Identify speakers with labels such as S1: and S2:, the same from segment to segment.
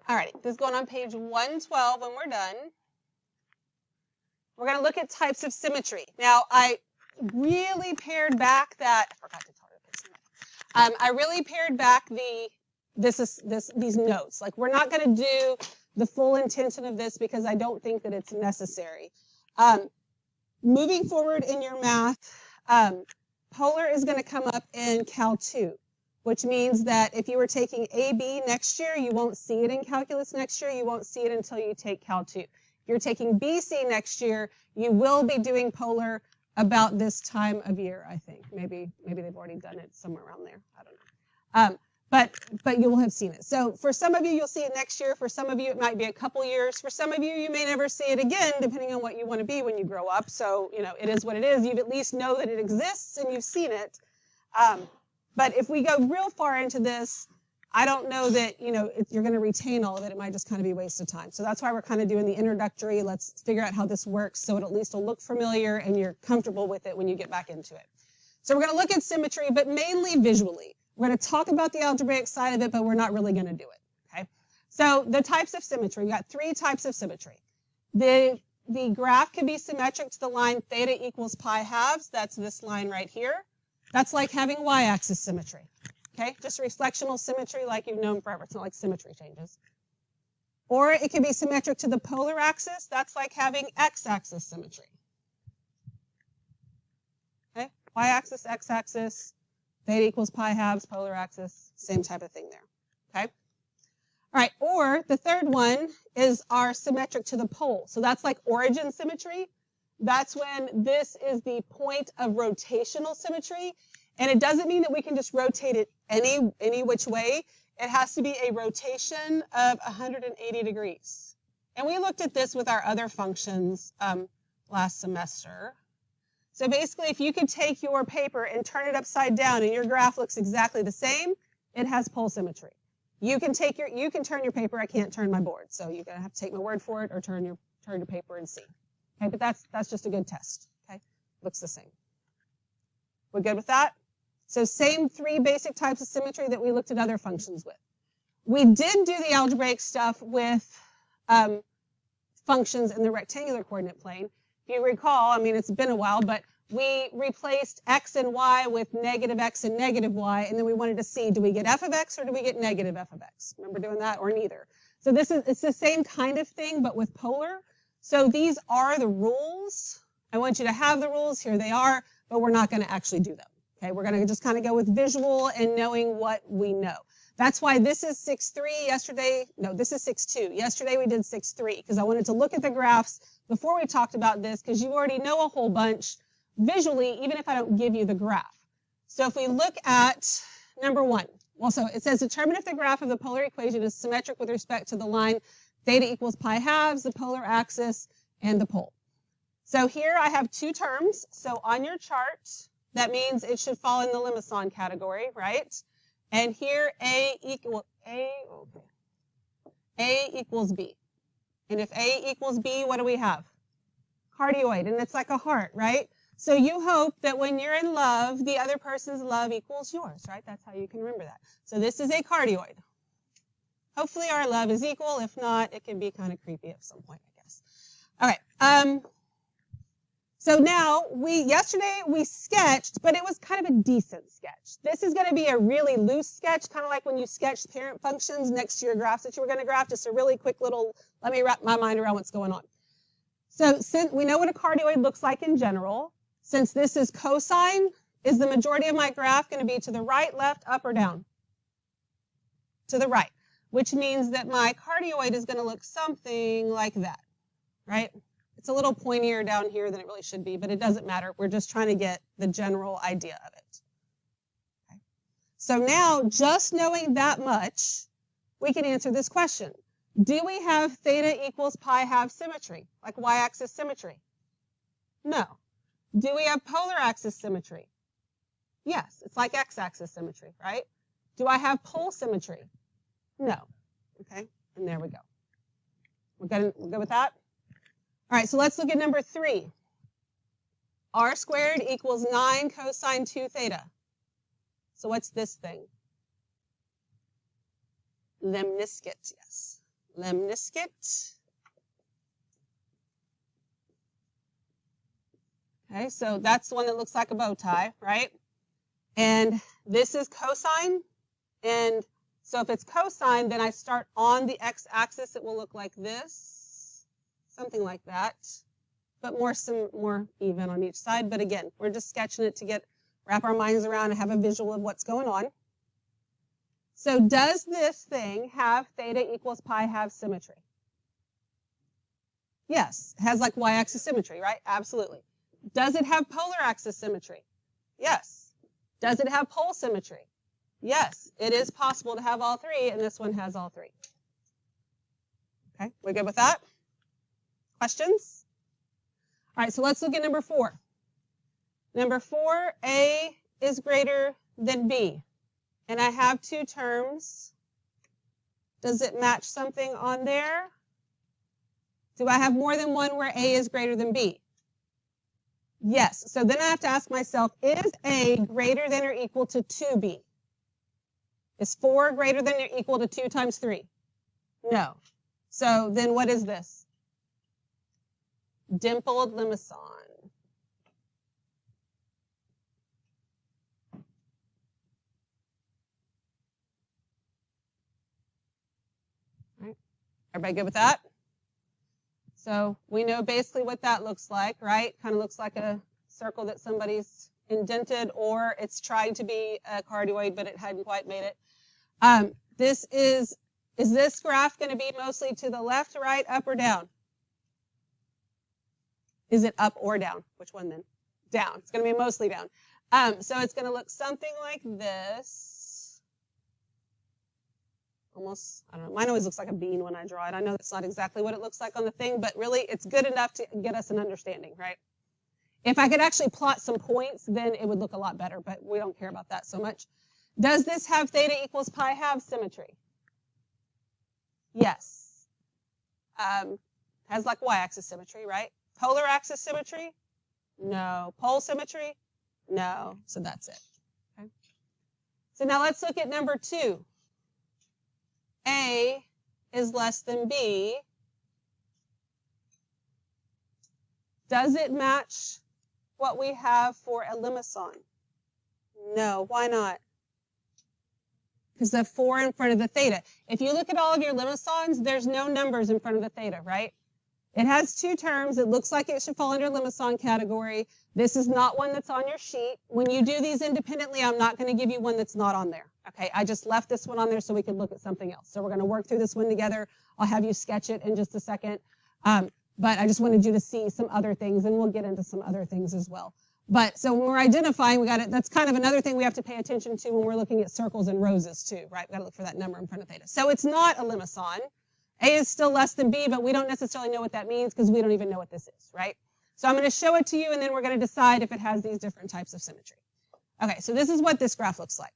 S1: All right, this is going on page 112 when we're done. We're going to look at types of symmetry. Now, I really pared back that, I forgot to tell you this. I really pared back these notes. Like, we're not going to do the full intention of this because I don't think that it's necessary. Moving forward in your math, polar is going to come up in Cal 2, which means that if you were taking AB next year, you won't see it in calculus next year. You won't see it until you take Cal 2. If you're taking BC next year, you will be doing polar about this time of year, I think. Maybe they've already done it somewhere around there. I don't know. But you will have seen it. So for some of you, you'll see it next year. For some of you, it might be a couple years. For some of you, you may never see it again, depending on what you want to be when you grow up. So, you know, it is what it is. You at least know that it exists and you've seen it. But if we go real far into this, I don't know that, you know, you're going to retain all of it. It might just kind of be a waste of time. So that's why we're kind of doing the introductory. Let's figure out how this works so it at least will look familiar and you're comfortable with it when you get back into it. So we're going to look at symmetry, but mainly visually. We're going to talk about the algebraic side of it, but we're not really going to do it, okay? So the types of symmetry, we got 3 types of symmetry. The graph can be symmetric to the line theta equals pi halves. That's this line right here. That's like having y-axis symmetry, okay? Just reflectional symmetry like you've known forever. It's not like symmetry changes. Or it can be symmetric to the polar axis. That's like having x-axis symmetry, okay? Y-axis, x-axis. Theta equals pi halves, polar axis, same type of thing there, okay? All right, or the third one is our symmetric to the pole. So that's like origin symmetry. That's when this is the point of rotational symmetry. And it doesn't mean that we can just rotate it any which way. It has to be a rotation of 180 degrees. And we looked at this with our other functions last semester. So basically, if you could take your paper and turn it upside down and your graph looks exactly the same, it has pole symmetry. You can turn your paper. I can't turn my board, so you're gonna have to take my word for it or turn your paper and see. Okay, but that's just a good test. Okay, looks the same. We're good with that? So same 3 basic types of symmetry that we looked at other functions with. We did do the algebraic stuff with functions in the rectangular coordinate plane. If you recall, I mean, it's been a while, but we replaced x and y with negative x and negative y, and then we wanted to see, do we get f of x or do we get negative f of x? Remember doing that, or neither? So it's the same kind of thing, but with polar. So these are the rules. I want you to have the rules. Here they are, but we're not going to actually do them. Okay, we're going to just kind of go with visual and knowing what we know. That's why this is 6.3 yesterday. No, this is 6.2. Yesterday we did 6.3 because I wanted to look at the graphs before we talked about this because you already know a whole bunch visually, even if I don't give you the graph. So if we look at number 1, well, so it says determine if the graph of the polar equation is symmetric with respect to the line theta equals pi halves, the polar axis, and the pole. So here I have 2 terms. So on your chart, that means it should fall in the limison category, right? And here A equals B. And if A equals B, what do we have? Cardioid, and it's like a heart, right? So you hope that when you're in love, the other person's love equals yours, right? That's how you can remember that. So this is a cardioid. Hopefully our love is equal. If not, it can be kind of creepy at some point, I guess. All right. So now, yesterday we sketched, but it was kind of a decent sketch. This is going to be a really loose sketch, kind of like when you sketch parent functions next to your graphs that you were going to graph, just a really quick little, let me wrap my mind around what's going on. So since we know what a cardioid looks like in general, since this is cosine, is the majority of my graph going to be to the right, left, up, or down? To the right, which means that my cardioid is going to look something like that, right? It's a little pointier down here than it really should be, but it doesn't matter. We're just trying to get the general idea of it. Okay. So now, just knowing that much, we can answer this question. Do we have theta equals pi half symmetry, like y-axis symmetry? No. Do we have polar axis symmetry? Yes, it's like x-axis symmetry, right? Do I have pole symmetry? No. Okay, and there we go. We're good with that? All right, so let's look at number 3. R squared equals 9 cosine 2 theta. So what's this thing? Lemniscate, yes. lemniscate. Okay, so that's the one that looks like a bow tie, right? And this is cosine. And so if it's cosine, then I start on the x-axis. It will look like this, something like that, but more even on each side. But again, we're just sketching it to wrap our minds around and have a visual of what's going on. So does this thing have theta equals pi have symmetry? Yes, it has like y-axis symmetry, right? Absolutely. Does it have polar axis symmetry? Yes. Does it have pole symmetry? Yes, it is possible to have all three, and this one has all three. Okay, we good with that? Questions? All right, so let's look at number 4. Number 4, A is greater than B. And I have two terms. Does it match something on there? Do I have more than one where A is greater than B? Yes. So then I have to ask myself, is A greater than or equal to 2B? Is 4 greater than or equal to 2 times 3? No. So then what is this? Dimpled limison. Right. Everybody good with that? So we know basically what that looks like, right? Kind of looks like a circle that somebody's indented, or it's trying to be a cardioid, but it hadn't quite made it. Is this graph going to be mostly to the left, right, up, or down? Is it up or down? Which one then? Down. It's going to be mostly down. So it's going to look something like this. Almost, I don't know, mine always looks like a bean when I draw it. I know that's not exactly what it looks like on the thing, but really it's good enough to get us an understanding, right? If I could actually plot some points, then it would look a lot better, but we don't care about that so much. Does this have theta equals pi have symmetry? Yes. Has like y-axis symmetry, right? Polar axis symmetry? No. Pole symmetry? No. So that's it. Okay. So now let's look at number 2. A is less than B. Does it match what we have for a limison? No. Why not? Because the 4 in front of the theta. If you look at all of your limisons, there's no numbers in front of the theta, right? It has 2 terms. It looks like it should fall under limison category. This is not one that's on your sheet. When you do these independently, I'm not going to give you one that's not on there. Okay, I just left this one on there so we could look at something else. So we're going to work through this one together. I'll have you sketch it in just a second. But I just wanted you to see some other things, and we'll get into some other things as well. But so when we're identifying, we got it. That's kind of another thing we have to pay attention to when we're looking at circles and roses too, right? We got to look for that number in front of theta. So it's not a limison. A is still less than B, but we don't necessarily know what that means because we don't even know what this is, right? So I'm going to show it to you, and then we're going to decide if it has these different types of symmetry. Okay, so this is what this graph looks like.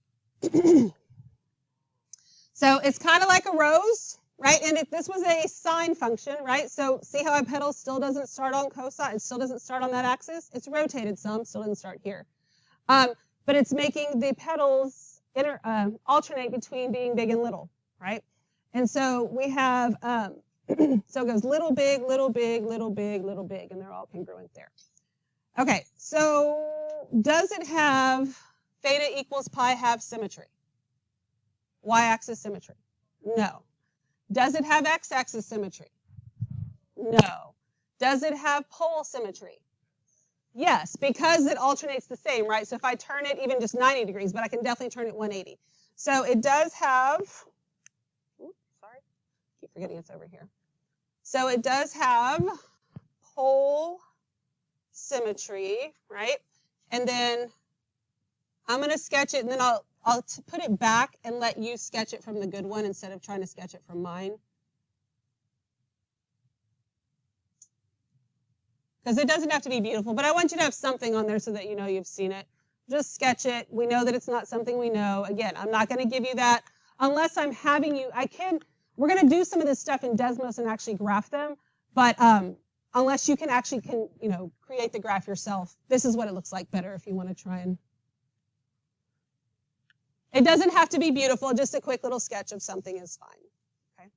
S1: So it's kind of like a rose, right? And this was a sine function, right? So see how my petal still doesn't start on cosine? It still doesn't start on that axis. It's rotated some, still doesn't start here. But it's making the petals alternate between being big and little, right? And so we have, so it goes little, big, little, big, little, big, little, big, and they're all congruent there. Okay, so does it have theta equals pi have symmetry? Y-axis symmetry? No. Does it have x-axis symmetry? No. Does it have pole symmetry? Yes, because it alternates the same, right? So if I turn it even just 90 degrees, but I can definitely turn it 180. So it does have, sorry, keep forgetting it's over here. So it does have pole symmetry, right? And then I'm going to sketch it, and then I'll put it back and let you sketch it from the good one instead of trying to sketch it from mine. Because it doesn't have to be beautiful, but I want you to have something on there so that you know you've seen it. Just sketch it. We know that it's not something we know. Again, I'm not going to give you that unless I'm having you. We're going to do some of this stuff in Desmos and actually graph them, but unless you can actually create the graph yourself, this is what it looks like better if you want to try and. It doesn't have to be beautiful, just a quick little sketch of something is fine. Okay.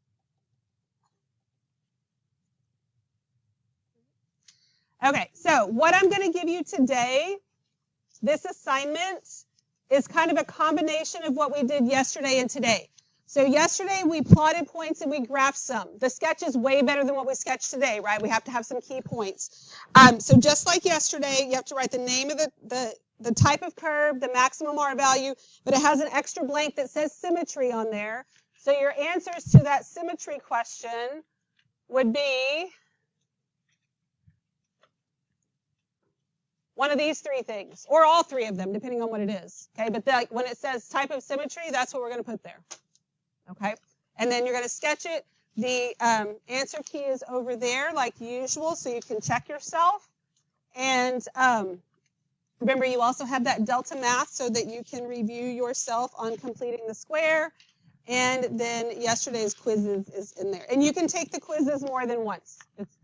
S1: Okay, so what I'm going to give you today, this assignment, is kind of a combination of what we did yesterday and today. So yesterday we plotted points and we graphed some. The sketch is way better than what we sketched today, right? We have to have some key points. So just like yesterday, you have to write the name of the type of curve, the maximum R value, but it has an extra blank that says symmetry on there. So your answers to that symmetry question would be one of these three things, or all three of them, depending on what it is. Okay, but when it says type of symmetry, that's what we're going to put there. Okay, and then you're going to sketch it. The answer key is over there, like usual, so you can check yourself. And remember, you also have that delta math so that you can review yourself on completing the square. And then yesterday's quizzes is in there. And you can take the quizzes more than once. It's